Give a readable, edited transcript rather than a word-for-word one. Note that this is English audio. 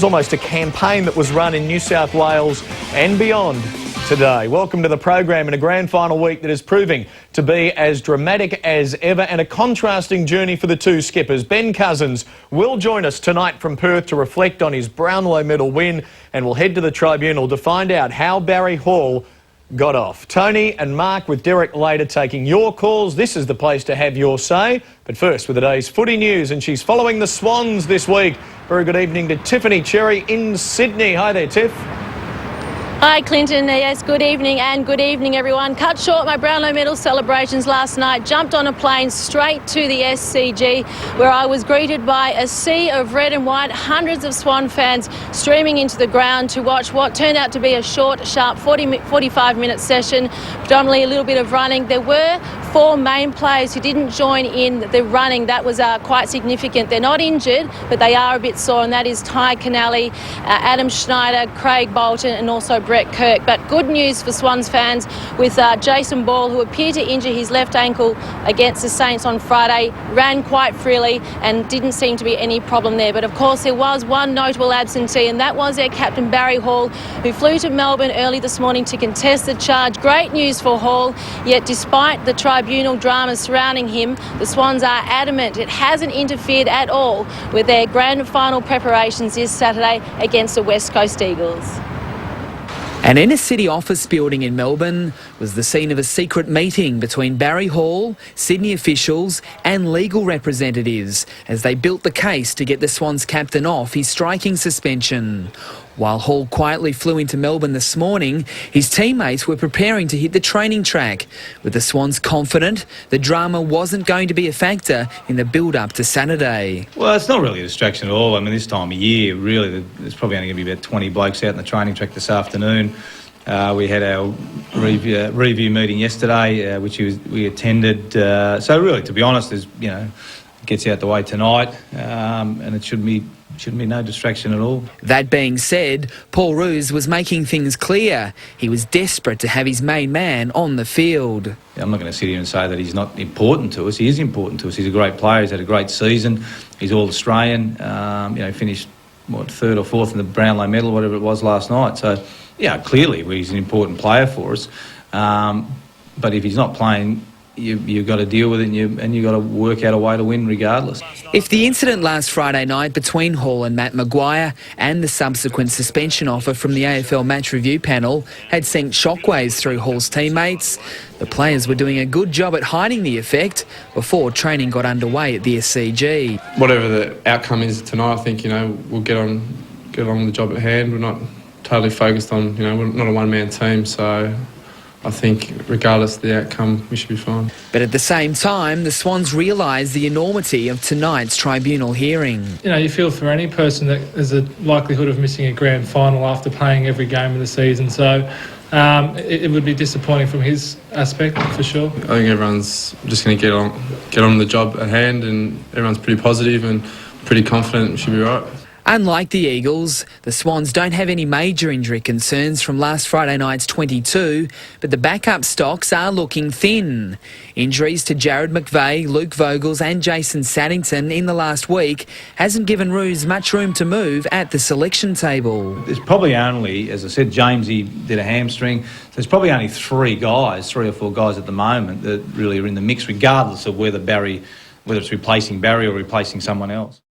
was almost a campaign that was run in New South Wales and beyond today. Welcome to the program in a grand final week that is proving to be as dramatic as ever and a contrasting journey for the two skippers. Ben Cousins will join us tonight from Perth to reflect on his Brownlow medal win, and we'll head to the tribunal to find out how Barry Hall got off. Tony and Mark with Derek later taking your calls. This is the place to have your say. But first with the day's footy news, and she's following the Swans this week. Very good evening to Tiffany Cherry in Sydney. Hi there, Tiff. Hi Clinton, yes, good evening and good evening everyone. Cut short my Brownlow medal celebrations last night, jumped on a plane straight to the SCG where I was greeted by a sea of red and white, hundreds of Swan fans streaming into the ground to watch what turned out to be a short, sharp 45-minute session, predominantly a little bit of running. There were 4 main players who didn't join in the running. That was quite significant. They're not injured, but they are a bit sore, and that is Ty Canali, Adam Schneider, Craig Bolton and also Brett Kirk. But good news for Swans fans with Jason Ball, who appeared to injure his left ankle against the Saints on Friday, ran quite freely and didn't seem to be any problem there. But of course there was one notable absentee, and that was their captain Barry Hall, who flew to Melbourne early this morning to contest the charge. Great news for Hall, yet despite the tribunal drama surrounding him, the Swans are adamant it hasn't interfered at all with their grand final preparations this Saturday against the West Coast Eagles. An inner-city office building in Melbourne was the scene of a secret meeting between Barry Hall, Sydney officials and legal representatives as they built the case to get the Swans captain off his striking suspension. While Hall quietly flew into Melbourne this morning, his teammates were preparing to hit the training track, with the Swans confident the drama wasn't going to be a factor in the build-up to Saturday. Well, it's not really a distraction at all. I mean, this time of year, really, there's probably only going to be about 20 blokes out in the training track this afternoon. We had our review meeting yesterday, which we attended. So really, to be honest, there's, it gets out the way tonight, and it shouldn't be no distraction at all. That being said, Paul Roos was making things clear. He was desperate to have his main man on the field. I'm not going to sit here and say that he's not important to us. He is important to us. He's a great player. He's had a great season. He's All-Australian. Finished, 3rd or 4th in the Brownlow medal, whatever it was last night. So, yeah, clearly he's an important player for us. But if he's not playing, you've got to deal with it, and you've got to work out a way to win regardless. If the incident last Friday night between Hall and Matt Maguire and the subsequent suspension offer from the AFL match review panel had sent shockwaves through Hall's teammates, the players were doing a good job at hiding the effect before training got underway at the SCG. Whatever the outcome is tonight, I think, we'll get on with the job at hand. We're not totally focused on, we're not a one-man team, so I think regardless of the outcome, we should be fine. But at the same time, the Swans realise the enormity of tonight's tribunal hearing. You feel for any person that there's a likelihood of missing a grand final after playing every game of the season. So it would be disappointing from his aspect, for sure. I think everyone's just going to get on with the job at hand, and everyone's pretty positive and pretty confident we should be right. Unlike the Eagles, the Swans don't have any major injury concerns from last Friday night's 22, but the backup stocks are looking thin. Injuries to Jared McVeigh, Luke Vogels and Jason Saddington in the last week hasn't given Roos much room to move at the selection table. There's probably only, as I said, Jamesy did a hamstring. There's probably only 3 or 4 guys at the moment that really are in the mix, regardless of whether it's replacing Barry or replacing someone else.